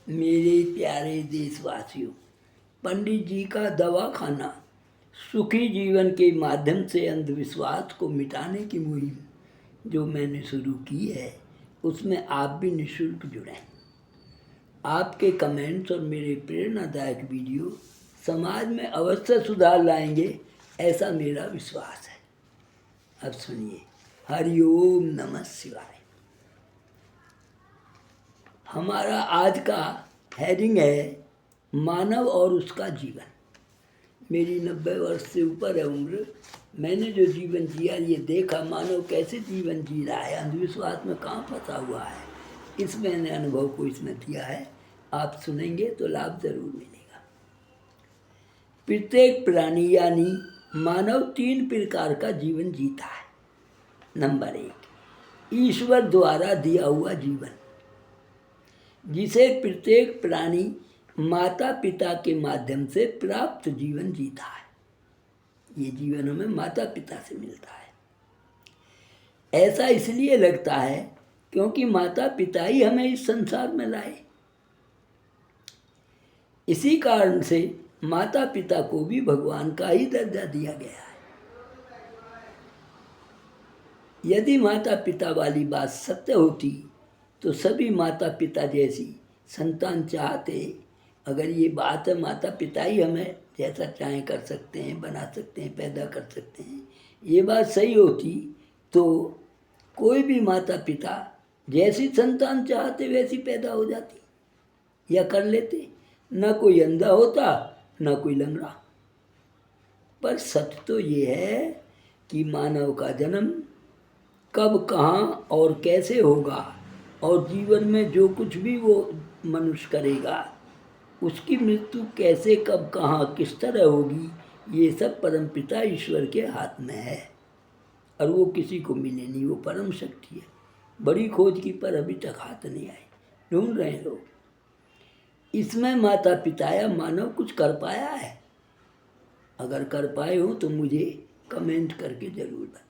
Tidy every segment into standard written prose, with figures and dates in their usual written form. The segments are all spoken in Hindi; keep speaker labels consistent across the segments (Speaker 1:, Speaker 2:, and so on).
Speaker 1: मेरे प्यारे देशवासियों, पंडित जी का दवाखाना सुखी जीवन के माध्यम से अंधविश्वास को मिटाने की मुहिम जो मैंने शुरू की है, उसमें आप भी निःशुल्क जुड़ें। आपके कमेंट्स और मेरे प्रेरणादायक वीडियो समाज में अवश्य सुधार लाएंगे, ऐसा मेरा विश्वास है। अब सुनिए। हरिओम नमः शिवाय। हमारा आज का हेडिंग है मानव और उसका जीवन। मेरी 90 वर्ष से ऊपर है उम्र। मैंने जो जीवन जिया, ये देखा मानव कैसे जीवन जी रहा है, अंधविश्वास में कहाँ फंसा हुआ है। इस मैंने अनुभव को इसमें दिया है। आप सुनेंगे तो लाभ जरूर मिलेगा। प्रत्येक प्राणी यानी मानव 3 प्रकार का जीवन जीता है। नंबर 1, ईश्वर द्वारा दिया हुआ जीवन, जिसे प्रत्येक प्राणी माता पिता के माध्यम से प्राप्त जीवन जीता है। ये जीवन हमें माता पिता से मिलता है। ऐसा इसलिए लगता है क्योंकि माता पिता ही हमें इस संसार में लाए। इसी कारण से माता पिता को भी भगवान का ही दर्जा दिया गया है। यदि माता पिता वाली बात सत्य होती तो सभी माता पिता जैसी संतान चाहते। अगर ये बात है माता पिता ही हमें जैसा चाहें कर सकते हैं, बना सकते हैं, पैदा कर सकते हैं, ये बात सही होती तो कोई भी माता पिता जैसी संतान चाहते वैसी पैदा हो जाती या कर लेते। न कोई अंधा होता, न कोई लंगड़ा। पर सच तो ये है कि मानव का जन्म कब, कहाँ और कैसे होगा, और जीवन में जो कुछ भी वो मनुष्य करेगा उसकी मृत्यु कैसे, कब, कहाँ, किस तरह होगी, ये सब परमपिता ईश्वर के हाथ में है। और वो किसी को मिले नहीं, वो परम शक्ति है। बड़ी खोज की पर अभी तक हाथ नहीं आई, ढूंढ रहे हैं लोग। इसमें माता पिता या मानव कुछ कर पाया है? अगर कर पाए हो तो मुझे कमेंट करके जरूर बताएं।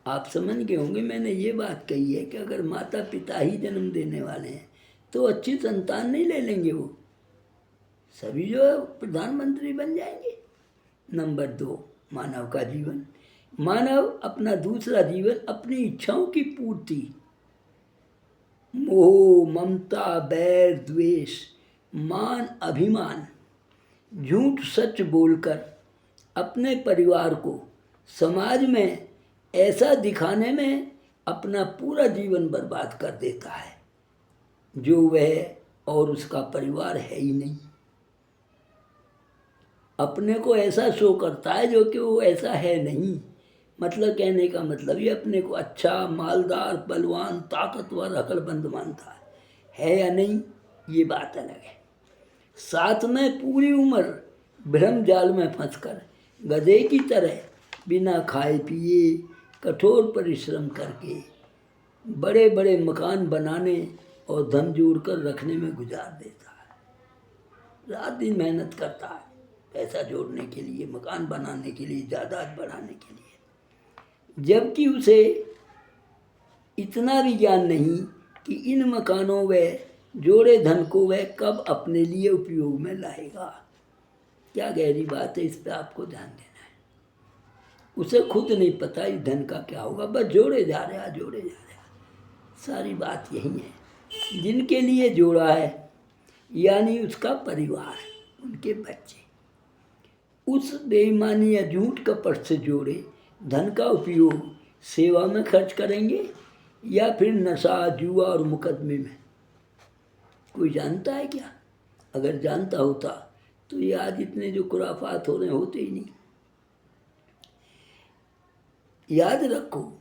Speaker 1: आप समझ गए होंगे मैंने ये बात कही है कि अगर माता पिता ही जन्म देने वाले हैं तो अच्छी संतान नहीं ले लेंगे, वो सभी जो है प्रधानमंत्री बन जाएंगे। नंबर 2, मानव का जीवन। मानव अपना दूसरा जीवन अपनी इच्छाओं की पूर्ति, मोह, ममता, बैर, द्वेष, मान, अभिमान, झूठ सच बोलकर अपने परिवार को समाज में ऐसा दिखाने में अपना पूरा जीवन बर्बाद कर देता है जो वह और उसका परिवार है ही नहीं। अपने को ऐसा शो करता है जो कि वो ऐसा है नहीं। मतलब कहने का मतलब ये अपने को अच्छा, मालदार, बलवान, ताकतवर, अकलमंद मानता है या नहीं, ये बात अलग है। साथ में पूरी उम्र भ्रम जाल में फंसकर गधे की तरह बिना खाए पिए कठोर परिश्रम करके बड़े बड़े मकान बनाने और धन जोड़कर रखने में गुजार देता है। रात दिन मेहनत करता है पैसा जोड़ने के लिए, मकान बनाने के लिए, जायदाद बढ़ाने के लिए, जबकि उसे इतना भी ज्ञान नहीं कि इन मकानों व जोड़े धन को वह कब अपने लिए उपयोग में लाएगा। क्या गहरी बात है, इस पर आपको ध्यान देना है। उसे खुद नहीं पता इस धन का क्या होगा, बस जोड़े जा रहा, जोड़े जा रहा। सारी बात यही है। जिनके लिए जोड़ा है यानी उसका परिवार, उनके बच्चे, उस बेईमानी या झूठ कपट से जोड़े धन का उपयोग सेवा में खर्च करेंगे या फिर नशा, जुआ और मुकदमे में। कोई जानता है क्या? अगर जानता होता तो ये आज इतने जो खुराफात हो रहे होते ही नहीं। याद रखो,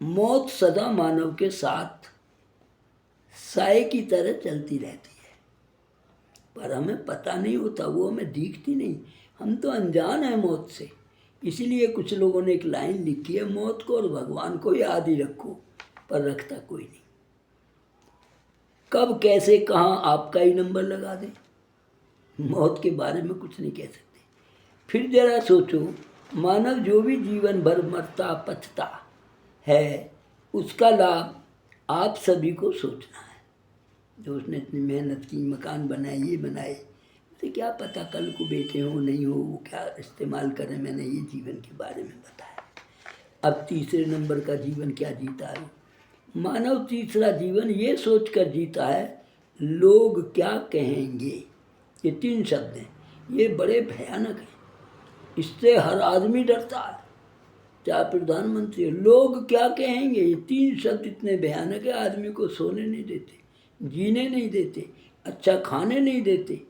Speaker 1: मौत सदा मानव के साथ साए की तरह चलती रहती है, पर हमें पता नहीं होता, वो हमें दिखती नहीं। हम तो अनजान हैं मौत से। इसीलिए कुछ लोगों ने एक लाइन लिखी है, मौत को और भगवान को याद ही रखो, पर रखता कोई नहीं। कब, कैसे, कहाँ आपका ही नंबर लगा दे, मौत के बारे में कुछ नहीं कह सकते। फिर जरा सोचो, मानव जो भी जीवन भर मरता पचता है उसका लाभ आप सभी को सोचना है। जो उसने इतनी मेहनत की, मकान बनाए, ये बनाए, तो क्या पता कल को बेटे हो नहीं हो, वो क्या इस्तेमाल करें। मैंने ये जीवन के बारे में बताया। अब तीसरे नंबर का जीवन क्या जीता है मानव? तीसरा जीवन ये सोच कर जीता है लोग क्या कहेंगे। ये 3 शब्द हैं, ये बड़े भयानक हैं। इससे हर आदमी डरता है, चाहे प्रधानमंत्री हो। लोग क्या कहेंगे, ये 3 शब्द इतने भयानक है, आदमी को सोने नहीं देते, जीने नहीं देते, अच्छा खाने नहीं देते,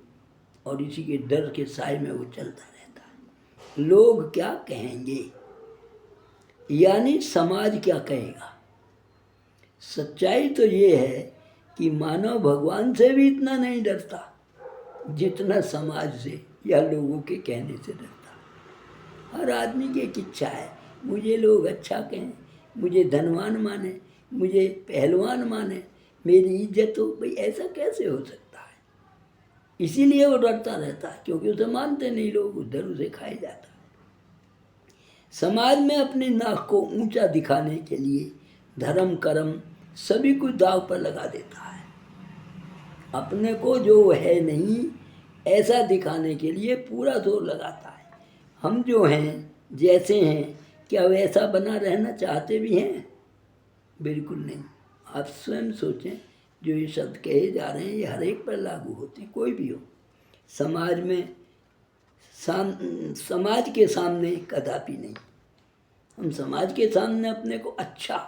Speaker 1: और इसी के डर के साए में वो चलता रहता है। लोग क्या कहेंगे यानी समाज क्या कहेगा। सच्चाई तो ये है कि मानव भगवान से भी इतना नहीं डरता जितना समाज से या लोगों के कहने से डरता। हर आदमी की एक इच्छा है, मुझे लोग अच्छा कहें, मुझे धनवान माने, मुझे पहलवान माने, मेरी इज्जत हो। भाई ऐसा कैसे हो सकता है? इसीलिए वो डरता रहता है, क्योंकि उसे मानते नहीं लोग, उधर उसे खाए जाता है। समाज में अपनी नाक को ऊंचा दिखाने के लिए धर्म कर्म सभी कुछ दांव पर लगा देता है। अपने को जो है नहीं ऐसा दिखाने के लिए पूरा जोर लगाता है। हम जो हैं, जैसे हैं, क्या वैसा बना रहना चाहते भी हैं? बिल्कुल नहीं। आप स्वयं सोचें, जो ये शब्द कहे जा रहे हैं ये हर एक पर लागू होते हैं, कोई भी हो। समाज में समाज के सामने कदापि नहीं। हम समाज के सामने अपने को अच्छा,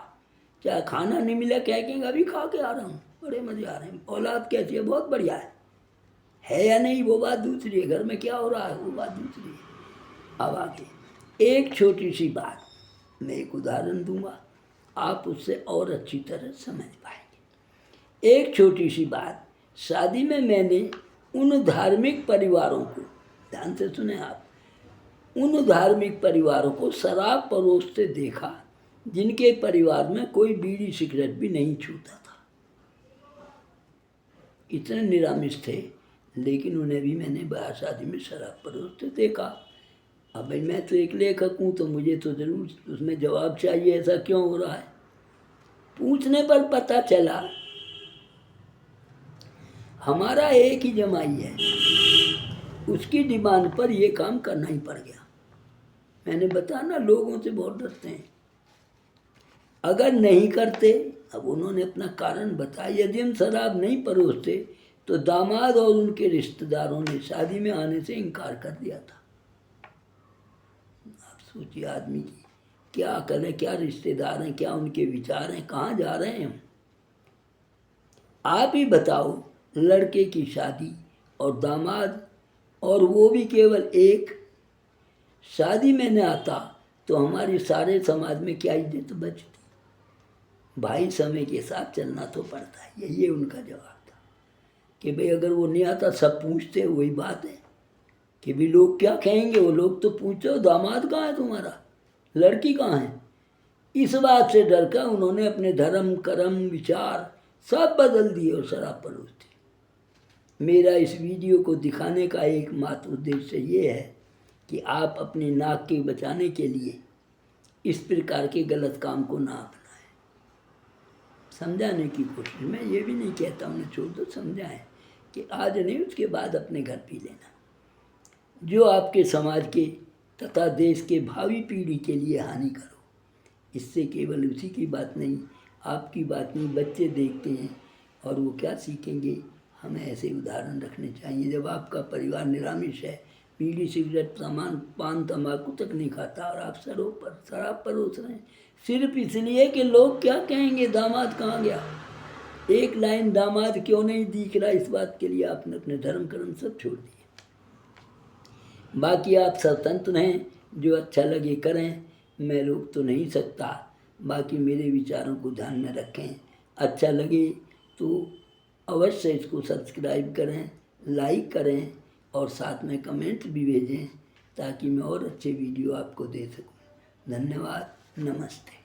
Speaker 1: चाहे खाना नहीं मिला क्या कहेंगे, अभी खा के आ रहा हूँ, बड़े मज़े आ रहे हैं, औलाद कैसी है, बहुत बढ़िया है या नहीं वो बात दूसरी है, घर में क्या हो रहा है वो बात दूसरी है। अब आगे एक छोटी सी बात मैं एक उदाहरण दूंगा, आप उससे और अच्छी तरह समझ पाएंगे। एक छोटी सी बात, शादी में मैंने उन धार्मिक परिवारों को, ध्यान से सुने आप, उन धार्मिक परिवारों को शराब परोसते देखा जिनके परिवार में कोई बीड़ी सिगरेट भी नहीं छूता था। इतने निरामिष थे, लेकिन उन्हें भी मैंने ब्याह शादी में शराब परोसते देखा। अब भाई मैं तो एक लेखक हूँ, तो मुझे तो ज़रूर उसमें जवाब चाहिए, ऐसा क्यों हो रहा है। पूछने पर पता चला हमारा एक ही जमाई है, उसकी डिमांड पर ये काम करना ही पड़ गया। मैंने बताया ना, लोगों से बहुत डरते हैं। अगर नहीं करते, अब उन्होंने अपना कारण बताया, यदि हम शराब नहीं परोसते तो दामाद और उनके रिश्तेदारों ने शादी में आने से इनकार कर दिया था। आप सोचिए, आदमी की क्या अकल है, क्या रिश्तेदार हैं, क्या उनके विचार हैं, कहाँ जा रहे हैं हम। आप ही बताओ, लड़के की शादी और दामाद, और वो भी केवल एक, शादी में न आता तो हमारी सारे समाज में क्या इज्जत बचती। भाई समय के साथ चलना तो पड़ता है, ये उनका जवाब था कि भाई अगर वो नहीं आता, सब पूछते, वही बात है कि भाई लोग क्या कहेंगे। वो लोग तो पूछते दामाद कहाँ है तुम्हारा, लड़की कहाँ है। इस बात से डर कर उन्होंने अपने धर्म कर्म विचार सब बदल दिए और शराब परोस दी। मेरा इस वीडियो को दिखाने का एकमात्र उद्देश्य ये है कि आप अपनी नाक के बचाने के लिए इस प्रकार के गलत काम को ना अपनाएं। समझाने की कोशिश, मैं ये भी नहीं कहता उन्हें छोड़ दो, समझाएं कि आज नहीं उसके बाद अपने घर पी लेना। जो आपके समाज के तथा देश के भावी पीढ़ी के लिए हानिकर हो। इससे केवल उसी की बात नहीं, आपकी बात नहीं, बच्चे देखते हैं और वो क्या सीखेंगे। हमें ऐसे उदाहरण रखने चाहिए। जब आपका परिवार निरामिष है, बीड़ी सिगरेट सामान पान तंबाकू तक नहीं खाता, और आप शराब परोस रहे हैं सिर्फ इसलिए कि लोग क्या कहेंगे, दामाद कहाँ गया। एक लाइन दामाद क्यों नहीं दिख रहा, इस बात के लिए आपने अपने धर्म कर्म सब छोड़ दिए। बाकी आप स्वतंत्र हैं, जो अच्छा लगे करें, मैं रोक तो नहीं सकता। बाकी मेरे विचारों को ध्यान में रखें, अच्छा लगे तो अवश्य इसको सब्सक्राइब करें, लाइक करें और साथ में कमेंट भी भेजें, ताकि मैं और अच्छे वीडियो आपको दे सकूं। धन्यवाद, नमस्ते।